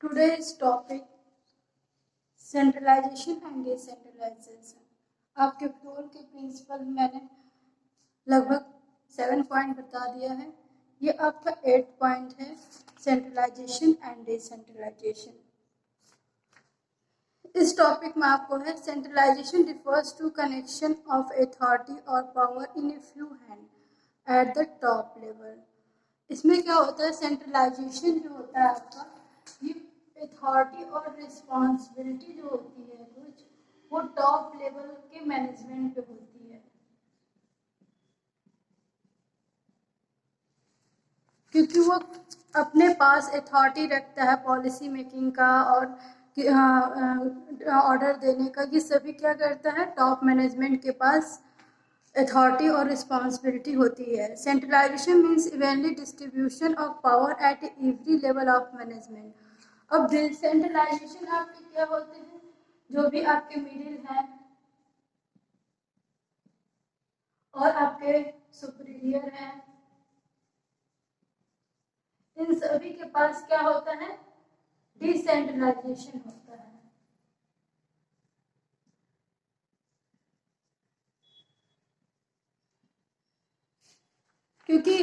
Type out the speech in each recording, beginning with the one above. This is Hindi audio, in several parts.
Today's topic centralisation and decentralisation. आपके फ्लोर के प्रिंसिपल मैंने लगभग 7 पॉइंट बता दिया है। ये आपका 8 पॉइंट है, सेंट्रलाइजेशन एंड डिसेंट्रलाइजेशन। इस टॉपिक में आपको है centralization refers to connection of authority और power in a few hand at the top level. इसमें क्या होता है, सेंट्रलाइजेशन जो होता है आपका, ये अथॉरिटी और रिस्पॉन्सिबिलिटी जो होती है कुछ, वो टॉप लेवल के मैनेजमेंट पे होती है, क्योंकि वो अपने पास अथॉरिटी रखता है पॉलिसी मेकिंग का और ऑर्डर देने का। ये सभी क्या करता है, टॉप मैनेजमेंट के पास अथॉरिटी और रिस्पॉन्सिबिलिटी होती है। Centralisation means evenly distribution of power at every level of management. अब डिसेंट्रलाइजेशन आपके क्या होते हैं, जो भी आपके मिडिल हैं और आपके सुपीरियर हैं, इन सभी के पास क्या होता है, डिसेंट्रलाइजेशन होता है। क्योंकि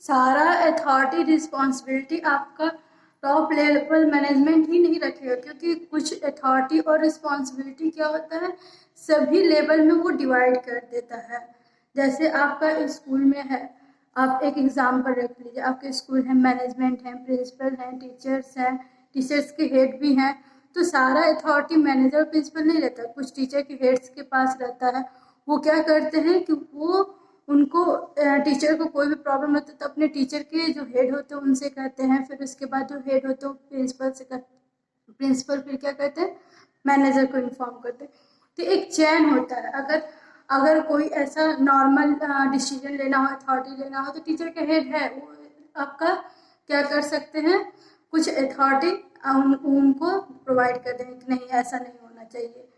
सारा अथॉरिटी रिस्पॉन्सिबिलिटी आपका टॉप लेवल मैनेजमेंट ही नहीं रखेगा, क्योंकि कुछ अथॉरिटी और रिस्पॉन्सिबिलिटी क्या होता है, सभी लेवल में वो डिवाइड कर देता है। जैसे आपका स्कूल में है, आप एक एग्जाम्पल रख लीजिए, आपके स्कूल है, मैनेजमेंट है, प्रिंसिपल हैं, टीचर्स हैं, टीचर्स के हेड भी हैं, तो सारा अथॉरिटी मैनेजर प्रिंसिपल नहीं रहता, कुछ टीचर के हेड्स के पास रहता है। वो क्या करते हैं कि वो उनको टीचर को कोई भी प्रॉब्लम होती है तो अपने टीचर के जो हेड होते हैं उनसे कहते हैं, फिर उसके बाद जो हेड होते हैं प्रिंसिपल से कहते, प्रिंसिपल फिर क्या कहते हैं, मैनेजर को इन्फॉर्म करते हैं। तो एक चैन होता है। अगर कोई ऐसा नॉर्मल डिसीजन लेना हो, अथॉरिटी लेना हो, तो टीचर के हेड है, वो आपका क्या कर सकते हैं, कुछ अथॉरिटी उनको प्रोवाइड कर देंगे कि नहीं ऐसा नहीं होना चाहिए,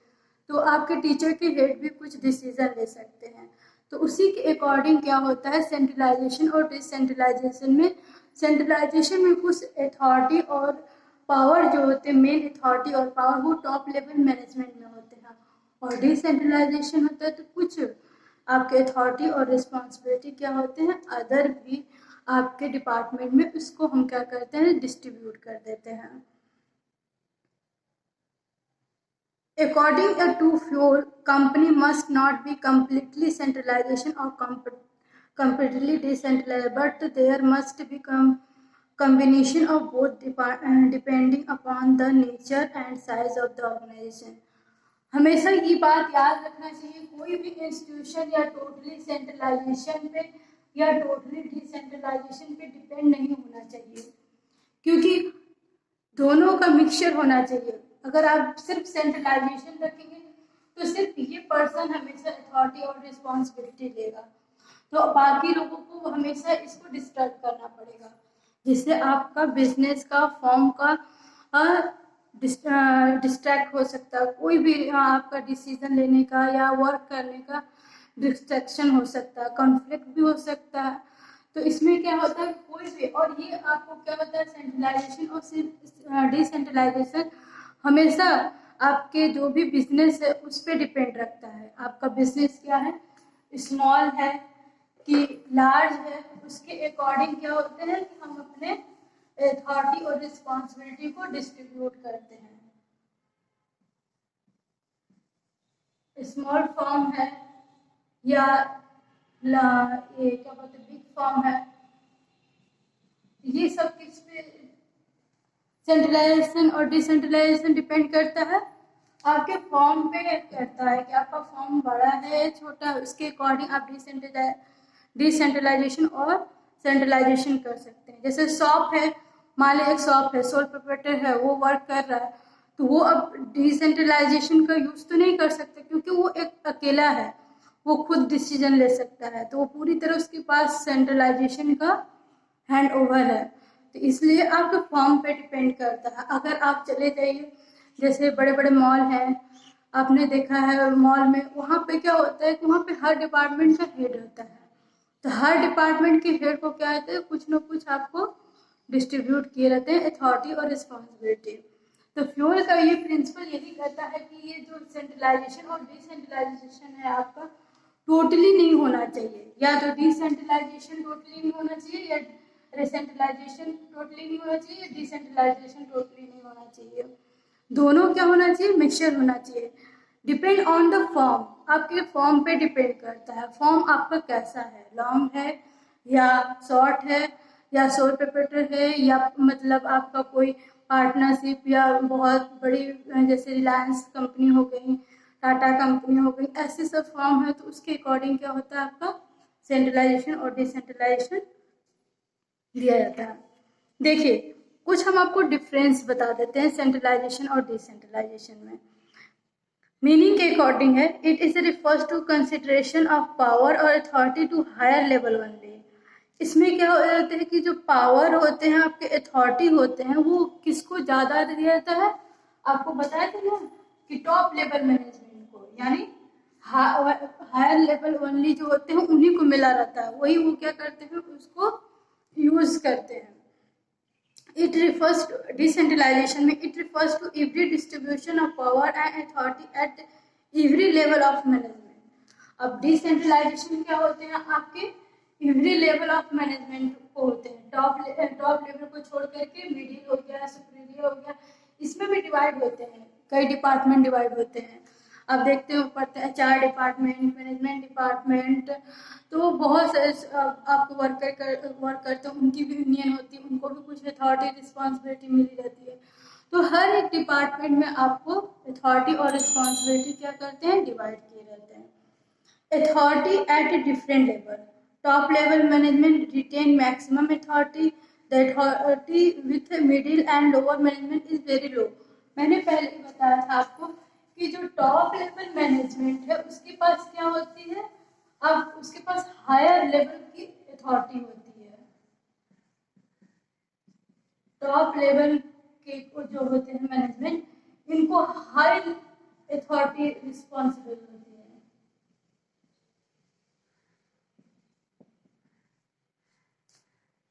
तो आपके टीचर के हेड भी कुछ डिसीजन ले सकते हैं। तो उसी के अकॉर्डिंग क्या होता है, सेंट्रलाइजेशन और डिसेंट्रलाइजेशन में, सेंट्रलाइजेशन में कुछ अथॉरिटी और पावर जो होते हैं, मेन अथॉरिटी और पावर वो टॉप लेवल मैनेजमेंट में होते हैं, और डिसेंट्रलाइजेशन होता है तो कुछ आपके अथॉरिटी और रिस्पॉन्सिबिलिटी क्या होते हैं, अदर भी आपके डिपार्टमेंट में, उसको हम क्या करते हैं, डिस्ट्रीब्यूट कर देते हैं। According to Floor, company must not be completely centralization or completely decentralized, but there must be combination of both depending upon the nature and size of the organization. हमेशा ये बात याद रखना चाहिए, कोई भी इंस्टीट्यूशन या टोटली सेंट्रलाइजेशन पे या टोटली डिसेंट्रलाइजेशन पे डिपेंड नहीं होना चाहिए, क्योंकि दोनों का मिक्सचर होना चाहिए। अगर आप सिर्फ सेंट्रलाइजेशन रखेंगे तो सिर्फ ये पर्सन हमेशा अथॉरिटी और रिस्पॉन्सिबिलिटी लेगा, तो बाकी लोगों को हमेशा इसको डिस्टर्ब करना पड़ेगा, जिससे आपका बिजनेस का, फॉर्म का डिस्ट्रैक्ट हो सकता है। कोई भी आपका डिसीजन लेने का या वर्क करने का डिस्ट्रैक्शन हो सकता है, कॉन्फ्लिक्ट भी हो सकता है। तो इसमें क्या होता है, कोई भी, और ये आपको क्या होता है, सेंट्रलाइजेशन और डिसेंट्रलाइजेशन हमेशा आपके जो भी बिजनेस है उस पर डिपेंड रखता है। आपका बिजनेस क्या है, स्मॉल है कि लार्ज है, उसके अकॉर्डिंग क्या होते हैं कि हम अपने अथॉरिटी और रिस्पॉन्सिबिलिटी को डिस्ट्रीब्यूट करते हैं। स्मॉल फॉर्म है या ये क्या बोलते हैं, बिग फॉर्म है, ये सब किस पे सेंट्रलाइजेशन और डिसेंट्रलाइजेशन डिपेंड करता है, आपके फॉर्म पे करता है कि आपका फॉर्म बड़ा है या छोटा है, उसके अकॉर्डिंग आप डिसेंट्रलाइजेशन और सेंट्रलाइजेशन कर सकते हैं। जैसे शॉप है, मान ली एक शॉप है, सोल प्रोप्राइटर है, वो वर्क कर रहा है, तो वो अब डिसेंट्रलाइजेशन का यूज तो नहीं कर सकते, क्योंकि वो एक अकेला है, वो खुद डिसीजन ले सकता है, तो वो पूरी तरह उसके पास सेंट्रलाइजेशन का हैंड ओवर है। तो इसलिए आपके फॉर्म पे डिपेंड करता है। अगर आप चले जाइए, जैसे बड़े बड़े मॉल हैं, आपने देखा है मॉल में, वहाँ पे क्या होता है कि वहाँ पे हर डिपार्टमेंट का हेड होता है, तो हर डिपार्टमेंट के हेड को क्या होता है, कुछ न कुछ आपको डिस्ट्रीब्यूट किए रहते हैं अथॉरिटी और रिस्पॉन्सिबिलिटी। तो फ्यूल का ये प्रिंसिपल यही कहता है कि ये जो सेंट्रलाइजेशन और डिसेंट्रलाइजेशन है आपका टोटली नहीं होना चाहिए, या तो डिसेंट्रलाइजेशन टोटली नहीं होना चाहिए, या रिसेंट्रलाइजेशन टोटली नहीं होना चाहिए, या डिसेंट्रलाइजेशन टोटली नहीं होना चाहिए। दोनों क्या होना चाहिए, मिक्सचर होना चाहिए। डिपेंड ऑन द फॉर्म, आपके फॉर्म पे डिपेंड करता है, फॉर्म आपका कैसा है, लॉन्ग है या शॉर्ट है या सोल प्रोप्राइटर है, या मतलब आपका कोई पार्टनरशिप या बहुत बड़ी जैसे रिलायंस कंपनी हो गई, टाटा कंपनी हो गई, ऐसे सब फॉर्म है, तो उसके अकॉर्डिंग क्या होता है आपका सेंट्रलाइजेशन और डिसेंट्रलाइजेशन दिया जाता है। देखिए कुछ हम आपको डिफरेंस बता देते हैं सेंट्रलाइजेशन और डिसेंट्रलाइजेशन में। मीनिंग के अकॉर्डिंग है, it is refers to consideration of power और authority to higher level only. इसमें क्या हो जाता है कि जो पावर होते हैं आपके, अथॉरिटी होते हैं, वो किसको ज़्यादा दिया जाता है, आपको बताया था ना कि टॉप लेवल मैनेजमेंट को, यानी हायर लेवल ओनली जो होते हैं उन्हीं को मिला रहता है, वही वो क्या करते हैं उसको यूज करते हैं। It refers to decentralization में it refers to every distribution of power and authority at every level of management। अब decentralization क्या होते हैं आपके every level of management को होते हैं, टॉप लेवल को छोड़ करके मिडिल हो गया, सुपीरियर हो गया, इसमें भी डिवाइड होते हैं, कई डिपार्टमेंट डिवाइड होते हैं। अब देखते हो पढ़ते हैं HR डिपार्टमेंट, मैनेजमेंट डिपार्टमेंट, तो बहुत सारे आपको वर्क करते हैं, उनकी भी यूनियन होती है, उनको भी कुछ अथॉरिटी रिस्पॉन्सिबिलिटी मिली रहती है। तो हर एक डिपार्टमेंट में आपको अथॉरिटी और रिस्पॉन्सिबिलिटी क्या करते हैं, डिवाइड किए रहते हैं। Authority at a different level, top level management retain maximum authority, the authority with middle and lower management is very low. मैंने पहले ही बताया था आपको कि जो टॉप लेवल मैनेजमेंट है उसके पास क्या होती है, अब उसके पास हायर लेवल की अथॉरिटी होती है। टॉप लेवल के जो होते हैं मैनेजमेंट, इनको हाई अथॉरिटी रिस्पॉन्सिबल होती है।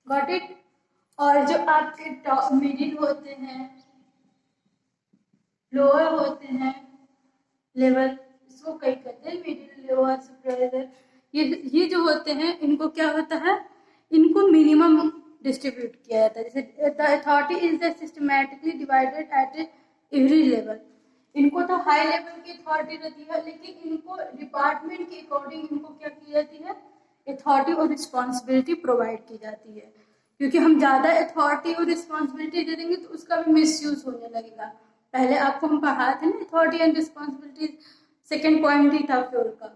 Got it. और जो आपके टॉप मिडिल होते हैं, लोअर होते हैं लेवल, इसको कई कहते हैं मिडिल, लोअर, सुपीरियर, ये जो होते हैं इनको क्या होता है, इनको मिनिमम डिस्ट्रीब्यूट किया जाता है। जैसे the authority is the systematically divided eight every level, इनको तो हाई लेवल की अथॉरिटी रहती है, लेकिन इनको डिपार्टमेंट के अकॉर्डिंग इनको क्या की जाती है, अथॉरिटी और रिस्पॉन्सिबिलिटी प्रोवाइड की जाती है। क्योंकि हम ज़्यादा अथॉरिटी और रिस्पॉन्सिबिलिटी दे देंगे तो उसका भी मिसयूज होने लगेगा। पहले आपको हम पढ़ाए थे ना authority and responsibility, second point ही था फ्यूल का,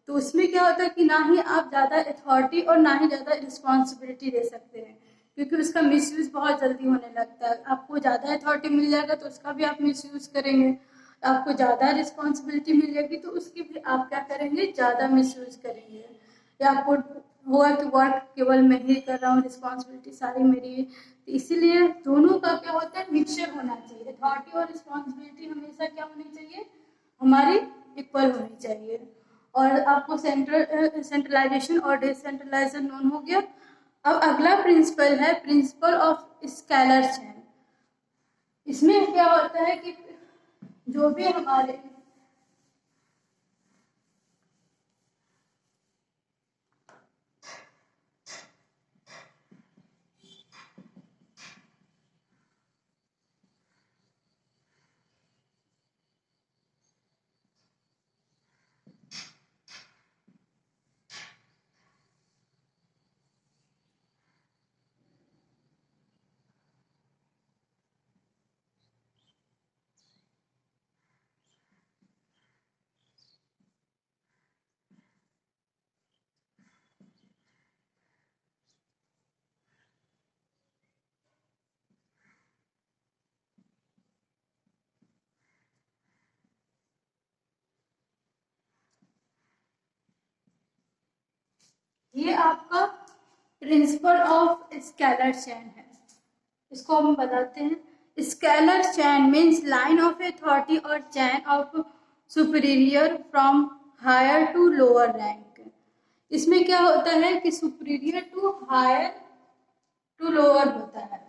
तो उसमें क्या होता है कि ना ही आप ज़्यादा अथॉरिटी और ना ही ज़्यादा रिस्पॉन्सिबिलिटी दे सकते हैं, क्योंकि उसका मिसयूज बहुत जल्दी होने लगता है। आपको ज़्यादा अथॉरिटी मिल जाएगा तो उसका भी आप मिसयूज करेंगे, आपको ज़्यादा रिस्पॉन्सिबिलिटी मिल जाएगी तो उसकी भी आप क्या करेंगे, ज़्यादा मिसयूज करेंगे। या आपको हुआ कि वर्क केवल मैं ही कर रहा हूँ, रिस्पॉन्सिबिलिटी सारी मेरी है, तो इसीलिए दोनों का क्या होता है, मिक्सचर होना चाहिए। अथॉरिटी और रिस्पॉन्सिबिलिटी हमेशा क्या होनी चाहिए, हमारी इक्वल होनी चाहिए। और आपको सेंट्रलाइजेशन और डिसेंट्रलाइजेशन नोन हो गया। अब अगला प्रिंसिपल है प्रिंसिपल ऑफ स्केलर चेन। इसमें क्या होता है कि जो भी हमारे ये आपका प्रिंसिपल ऑफ स्केलर चेन है, इसको हम बताते हैं। Scalar chain means line of authority और chain of superior from higher to lower rank. इसमें क्या होता है कि superior to higher to lower होता है।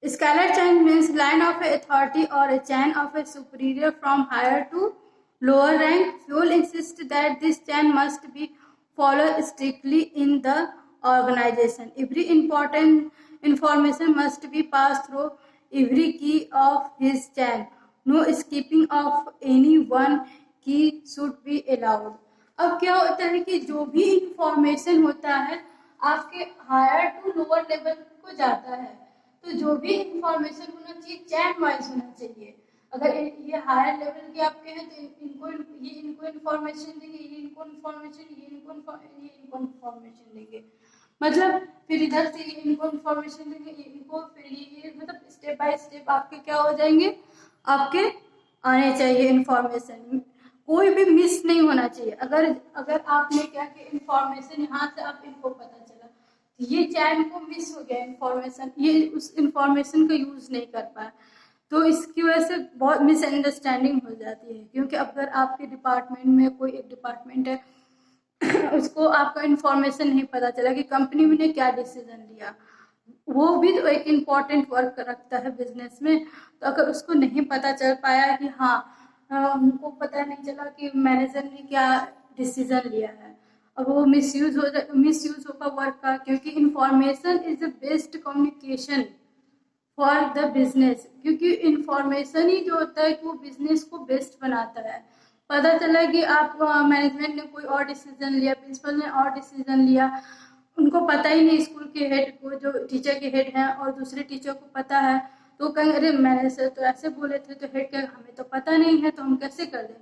Scalar chain means line of authority or a chain of a superior from higher to lower rank. Fuel insists that this chain must be followed strictly in the organization. Every important information must be passed through every key of his chain. No skipping of any one key should be allowed. अब क्या होता है कि जो भी इंफॉर्मेशन होता है आपके हायर टू लोअर लेवल को जाता है, तो जो भी इंफॉर्मेशन होना चाहिए चैन वाइज होना चाहिए। अगर ये हायर लेवल के आपके हैं तो इनको इंफॉर्मेशन देंगे, ये इनको इंफॉर्मेशन देंगे, मतलब फिर इधर से ये इनको इंफॉर्मेशन देंगे, ये इनको, फिर ये मतलब स्टेप बाय स्टेप आपके क्या हो जाएंगे, आपके आने चाहिए इंफॉर्मेशन। कोई भी मिस नहीं होना चाहिए। अगर अगर आपने क्या कि इंफॉर्मेशन यहाँ से आप इनको पता चला, ये चैन को मिस हो गया इंफॉर्मेशन, ये उस इंफॉर्मेशन का यूज नहीं कर पाया, तो इसकी वजह से बहुत मिसअंडरस्टैंडिंग हो जाती है। क्योंकि अगर आपके डिपार्टमेंट में कोई एक डिपार्टमेंट है उसको आपका इंफॉर्मेशन नहीं पता चला कि कंपनी ने क्या डिसीजन लिया, वो भी तो एक इम्पॉर्टेंट वर्क रखता है बिजनेस में। तो अगर उसको नहीं पता चल पाया कि हाँ हमको पता नहीं चला कि मैनेजर ने क्या डिसीजन लिया है, अब वो मिसयूज होगा वर्क का। क्योंकि information is the best communication for the business, क्योंकि इंफॉर्मेशन ही जो होता है कि वो बिजनेस को बेस्ट बनाता है। पता चला कि आप मैनेजमेंट ने कोई और डिसीजन लिया, प्रिंसिपल ने और डिसीजन लिया, उनको पता ही नहीं, स्कूल के हेड को जो टीचर के हेड हैं और दूसरे टीचर को पता है, तो कहेंगे अरे मैनेजर तो ऐसे बोले थे, तो हेड के हमें तो पता नहीं है, तो हम कैसे कर दें।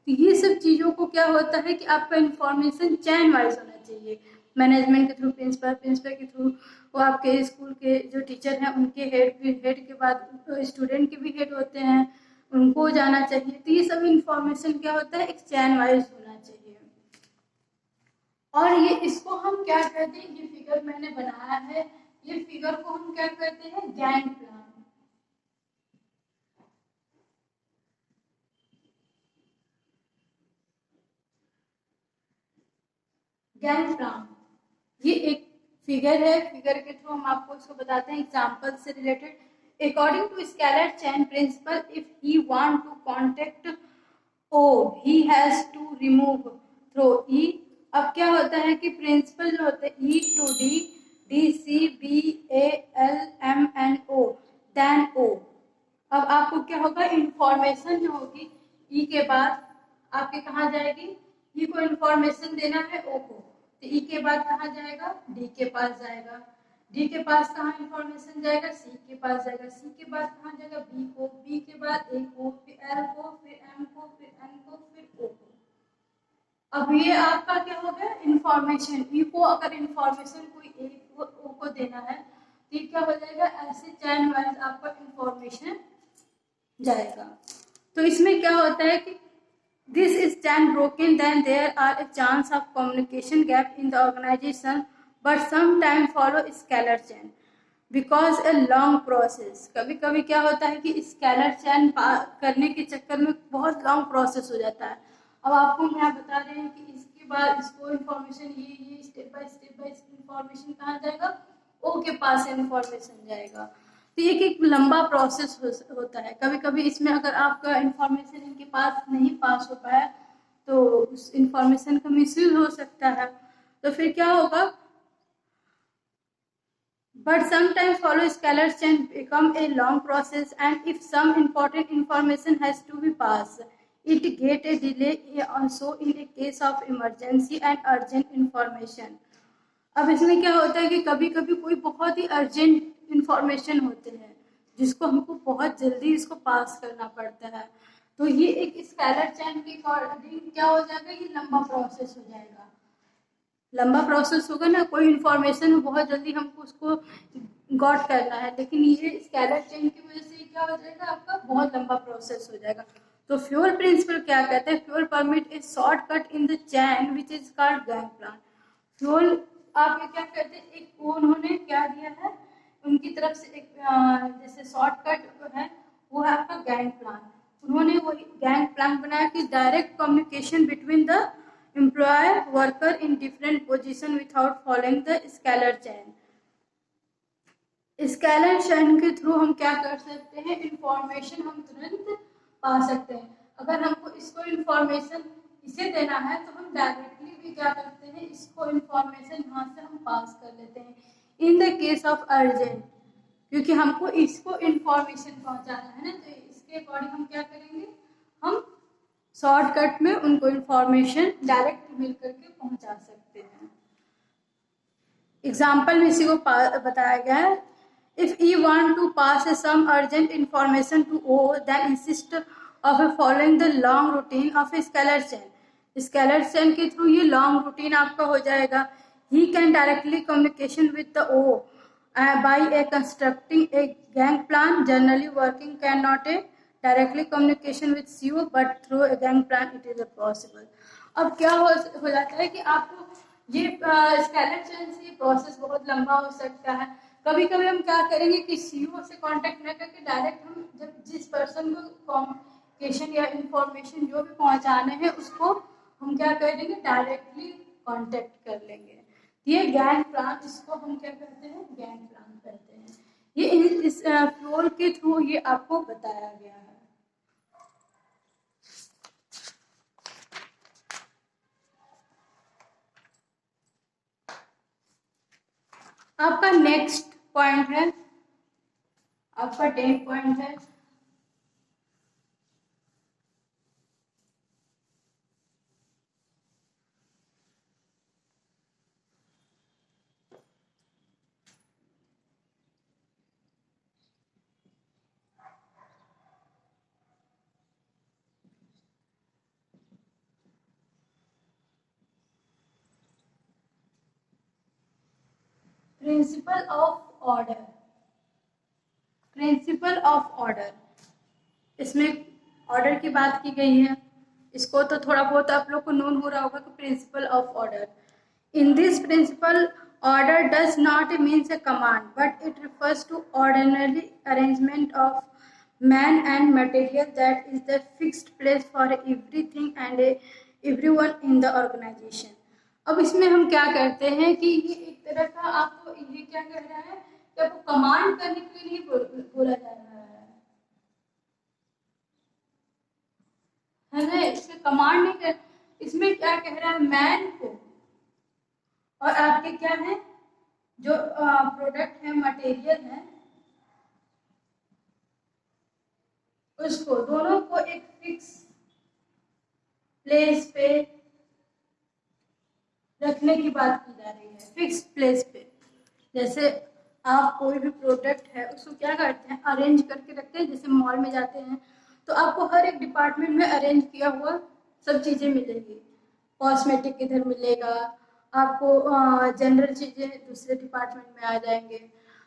तो ये सब चीज़ों को क्या होता है कि आपका इंफॉर्मेशन चैन वाइज होना चाहिए, मैनेजमेंट के थ्रू प्रिंसिपल के थ्रू, वो आपके स्कूल के जो टीचर हैं उनके हेड के बाद स्टूडेंट के भी हेड होते हैं, उनको जाना चाहिए। तो ये सब इंफॉर्मेशन क्या होता है, एक चैन वाइज होना चाहिए। और ये इसको हम क्या कहते हैं, ये फिगर मैंने बनाया है, ये फिगर को हम क्या कहते हैं, गैंग प्लान। गैंग प्लान ये एक फिगर है, फिगर के थ्रू हम आपको इसको बताते हैं एग्जांपल से related. According to scalar chain principle, if he want to contact O he has to remove through E. अब क्या होता है कि प्रिंसिपल जो होता है E to D, D C B A L M N O, then O. अब आपको क्या होगा, इंफॉर्मेशन जो होगी ई के बाद आपके कहाँ जाएगी, ई को इंफॉर्मेशन देना है ओ को, तो ई के बाद कहाँ जाएगा, डी के पास जाएगा, डी के पास कहाँ इंफॉर्मेशन जाएगा, सी के पास जाएगा, सी के बाद कहाँ जाएगा, बी को, बी के बाद ए को, फिर एल को, फिर एम को, फिर एन को, फिर ओ को। अब ये आपका क्या हो गया, इंफॉर्मेशन। ई को अगर इंफॉर्मेशन कोई ए को ओ को देना है तो ये क्या हो जाएगा, ऐसे चैन वाइज आपका इंफॉर्मेशन जाएगा। तो इसमें क्या होता है कि this is chain broken, then there are a chance of communication gap in the organization, but sometimes follow scalar chain because a long process। कभी कभी क्या होता है कि स्केलर चैन करने के चक्कर में बहुत लॉन्ग प्रोसेस हो जाता है। अब आपको मैं बता रही हूँ कि इसके बाद इसको इंफॉर्मेशन ये स्टेप बाय इंफॉर्मेशन कहाँ जाएगा, ओ के पास इंफॉर्मेशन जाएगा। तो ये एक लंबा प्रोसेस होता है। कभी कभी इसमें अगर आपका इंफॉर्मेशन इनके पास नहीं पास हो पाया तो उस इंफॉर्मेशन का मिसयूज हो सकता है, तो फिर क्या होगा, but sometimes follow scalar chain become a long process, and if some important information has to be passed, it get a delay also in a case of emergency and urgent information। अब इसमें क्या होता है कि कभी कभी कोई बहुत ही अर्जेंट इंफॉर्मेशन होते हैं जिसको हमको बहुत जल्दी इसको पास करना पड़ता है, तो ये एक स्केलर चैन के अकॉर्डिंग क्या हो जाएगा, ये लंबा प्रोसेस हो जाएगा। लंबा प्रोसेस होगा ना, कोई इंफॉर्मेशन बहुत जल्दी हमको उसको गॉट करना है, लेकिन ये स्केलर चेन की वजह से क्या हो जाएगा, आपका बहुत लंबा प्रोसेस हो जाएगा। तो फ्यूल प्रिंसिपल क्या कहते हैं, fuel permit A shortcut in the chain which is called gang plan. Fuel आप ये क्या कहते हैं, एक उन्होंने क्या दिया है उनकी तरफ से एक जैसे शॉर्टकट है, वो है आपका गैंग प्लान। उन्होंने वो गैंग प्लान बनाया कि direct communication between the employer worker in different position without following the scalar chain। स्केलेशन के थ्रू हम क्या कर सकते हैं, इंफॉर्मेशन हम तुरंत पा सकते हैं। अगर हमको इसको इंफॉर्मेशन इसे देना है तो हम डायरेक्टली भी क्या करते हैं, इसको इंफॉर्मेशन यहाँ से हम पास कर लेते हैं in the case of urgent, क्योंकि हमको इसको इंफॉर्मेशन पहुंचाना है ना, तो इसके अकॉर्डिंग हम क्या करेंगे, हम शॉर्टकट में उनको इंफॉर्मेशन डायरेक्ट मिल करके पहुंचा सकते हैं। एग्जाम्पल में इसी को बताया गया है, if E want to pass some urgent information to O then insist of following the long routine of scalar chain. Scalar chain के थ्रू ये लॉन्ग रूटीन आपका हो जाएगा। He can directly communication with the O by a constructing a gang plan, generally working cannot a directly communication with CO but through a gang plan it is possible। अब क्या हो जाता है कि आपको ये स्केलर चेन से प्रोसेस बहुत लंबा हो सकता है। कभी कभी हम क्या करेंगे कि सीओ से कांटेक्ट न करके डायरेक्ट हम जब जिस पर्सन को कम्युनिकेशन या इंफॉर्मेशन जो भी पहुंचाने हैं उसको हम क्या करेंगे, डायरेक्टली कांटेक्ट कर लेंगे। ये गैंग प्लान, इसको हम क्या कहते हैं, गैंग प्लान कहते हैं। ये इस फ्लोर के थ्रू ये आपको बताया गया है। आपका नेक्स्ट पॉइंट है, आपका 10 पॉइंट है, principal of order. Principal of order, इसमें ऑर्डर की बात की गई है। इसको तो थोड़ा बहुत आप लोग को नोन हो रहा होगा कि principle of order. In this principle order does not means a command but it refers to ordinary arrangement of man and material that is the fixed place for everything and everyone in the organisation. अब इसमें हम क्या करते हैं कि ये एक तरह का आपको ये क्या कह रहा है कि आपको कमांड करने के लिए बोला जा रहा है ना। इसमें कमांड नहीं कर, इसमें क्या कह रहा है, मैन को और आपके क्या है जो प्रोडक्ट है, मटेरियल है, उसको दोनों को एक फिक्स प्लेस पे रखने की बात की जा रही है। फिक्स प्लेस पे, जैसे आप कोई भी प्रोडक्ट है उसको क्या करते हैं, अरेंज करके रखते हैं। जैसे मॉल में जाते हैं तो आपको हर एक डिपार्टमेंट में अरेंज किया हुआ सब चीज़ें मिलेगी। कॉस्मेटिक इधर मिलेगा आपको, जनरल चीज़ें दूसरे डिपार्टमेंट में आ जाएंगे।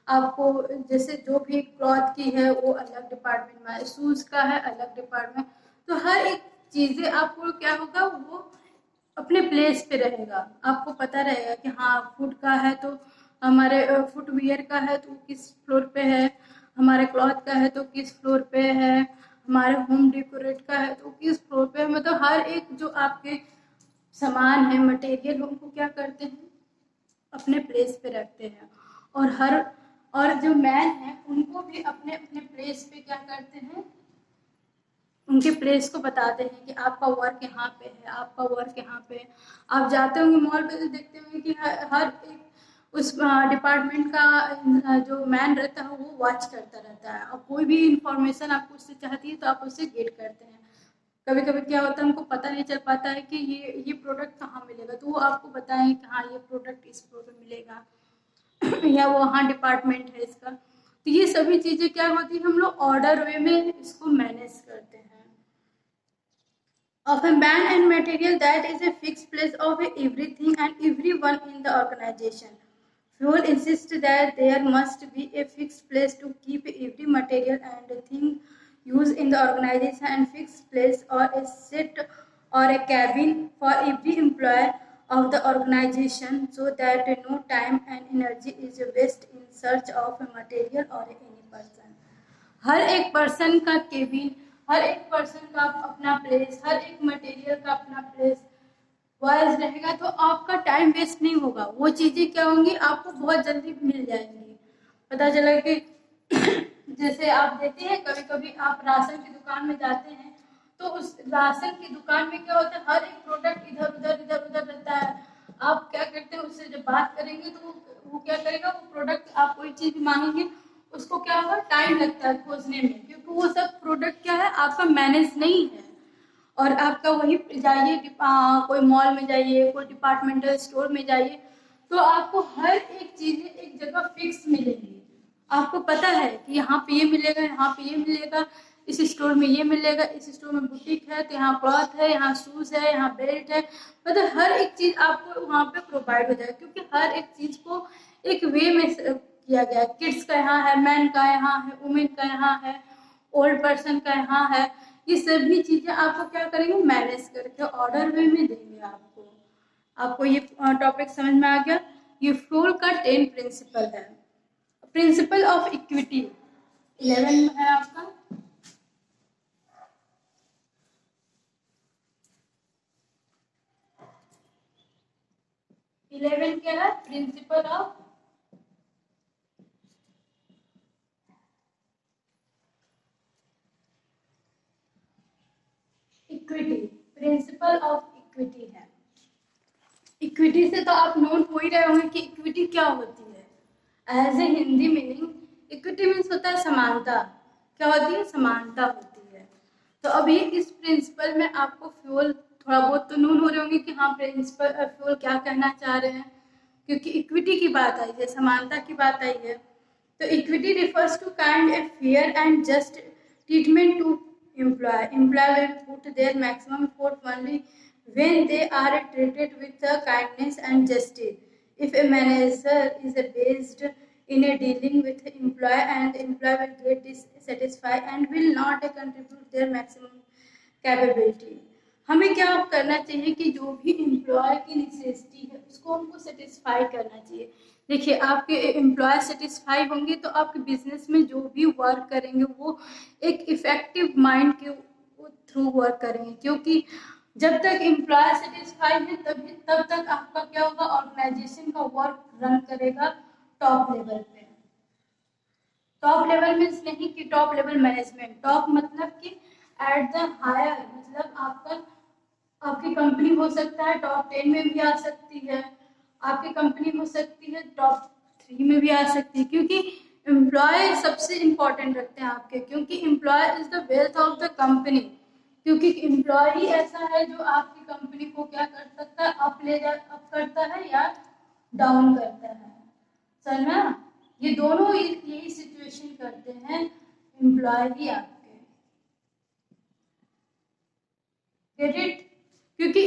आपको जैसे जो भी क्लॉथ की है वो अलग डिपार्टमेंट में, शूज़ का है अलग डिपार्टमेंट। तो हर एक चीज़ें आपको क्या होगा, वो अपने प्लेस पे रहेगा। आपको पता रहेगा कि हाँ फूड का है तो हमारे फुटवियर का है तो किस फ्लोर पे है, हमारे क्लॉथ का है तो किस फ्लोर पे है, हमारे होम डेकोरेट का है तो किस फ्लोर पे है। मतलब हर एक जो आपके सामान है, मटेरियल, उनको क्या करते हैं, अपने प्लेस पे रखते हैं। और जो मैन है उनको भी अपने अपने प्लेस पे क्या करते हैं, उनके प्लेस को बताते हैं कि आपका वर्क यहाँ पे है, आपका वर्क यहाँ पे है। आप जाते होंगे मॉल पे तो देखते होंगे कि हर एक उस डिपार्टमेंट का जो मैन रहता है वो वॉच करता रहता है, और कोई भी इंफॉर्मेशन आपको उससे चाहती है तो आप उससे गेट करते हैं। कभी कभी क्या होता है, हमको पता नहीं चल पाता है कि ये प्रोडक्ट कहाँ मिलेगा, तो वो आपको बताएं कि हाँ ये प्रोडक्ट इस फ्लोर पे मिलेगा या वो वहाँ डिपार्टमेंट है इसका। तो ये सभी चीज़ें क्या होती है, हम लोग ऑर्डर वे में इसको मैनेज करते हैं। Of a man and material that is a fixed place of everything and everyone in the organization. Fuel insists that there must be a fixed place to keep every material and thing used in the organization, and fixed place or a set or a cabin for every employee of the organization, so that no time and energy is wasted in search of a material or any person. हर एक पर्सन का केबिन, हर एक पर्सन का अपना प्लेस, हर एक मटेरियल का अपना प्लेस वाइज रहेगा, तो आपका टाइम वेस्ट नहीं होगा। वो चीज़ें क्या होंगी, आपको बहुत जल्दी मिल जाएंगी। पता चला कि जैसे आप देते हैं, कभी कभी आप राशन की दुकान में जाते हैं तो उस राशन की दुकान में क्या होता है, हर एक प्रोडक्ट इधर उधर रहता है। आप क्या करते हैं, उससे जब बात करेंगे तो वो क्या करेगा, वो प्रोडक्ट आप कोई चीज मांगेंगे, उसको क्या होगा, टाइम लगता है खोजने में, क्योंकि वो सब प्रोडक्ट क्या है, आपका मैनेज नहीं है। और आपका वही जाइए, कोई मॉल में जाइए, कोई डिपार्टमेंटल स्टोर में जाइए, तो आपको हर एक चीजें एक जगह फिक्स मिलेंगी। आपको पता है कि यहाँ पे ये मिलेगा, यहाँ पे ये मिलेगा, इस स्टोर में ये मिलेगा, इस स्टोर में बुटीक है तो यहाँ क्लॉथ है, यहाँ शूज है, यहाँ बेल्ट है, मतलब हर एक चीज आपको वहाँ पे प्रोवाइड हो जाएगा, क्योंकि हर एक चीज को एक वे में किया गया है। किड्स का यहाँ है, मैन का यहाँ है, वुमेन का यहाँ है, ओल्ड पर्सन का यहाँ है। ये सभी चीजें आपको क्या करेंगे, मैनेज करके ऑर्डर वे में देंगे आपको। आपको ये टॉपिक समझ में आ गया। ये फ्लोर का 10 प्रिंसिपल है। प्रिंसिपल ऑफ इक्विटी 11 में है आपका। इलेवन क्या है, principle of equity. Principle of equity है। इक्विटी से तो आप नोट हो ही रहे होंगे कि इक्विटी क्या होती है। As a Hindi meaning equity means होता है समानता। क्या होती है, समानता होती है। तो अभी इस प्रिंसिपल में आपको फ्यूल थोड़ा बहुत तो नोन हो रहे होंगे कि हाँ प्रिंसिपल फ्यूल क्या कहना चाह रहे हैं, क्योंकि इक्विटी की बात आई है, समानता की बात आई है। तो equity refers to kind a fair and just treatment to employee. Employee will put their maximum effort only when they are treated with kindness and justice. If a manager is based in a dealing with employee and employee will get dissatisfied and will not contribute their maximum capability. हमें क्या करना चाहिए कि जो भी एम्प्लॉय की नेसेसिटी है उसको हमको सेटिस्फाई करना चाहिए। देखिए, आपके एम्प्लॉय सेटिस्फाई होंगे तो आपके बिजनेस में जो भी वर्क करेंगे वो एक इफेक्टिव माइंड के थ्रू वर्क करेंगे, क्योंकि जब तक एम्प्लॉय सेटिस्फाई है तब तक आपका क्या होगा, ऑर्गेनाइजेशन का वर्क रन करेगा टॉप लेवल पे। टॉप लेवल मीन्स नहीं कि टॉप लेवल मैनेजमेंट, टॉप मतलब कि एट द हायर, मतलब आपकी कंपनी हो सकता है टॉप 10 में भी आ सकती है, आपकी कंपनी हो सकती है टॉप 3 में भी आ सकती है, क्योंकि एम्प्लॉय सबसे इम्पोर्टेंट रखते हैं आपके, क्योंकि employee is the wealth of the company. क्योंकि एम्प्लॉय ही ऐसा है जो आपकी कंपनी को क्या कर सकता है, अप करता है या डाउन करता है। समझ में? ये दोनों यही सिचुएशन करते हैं एम्प्लॉय ही आपके। Get it? क्योंकि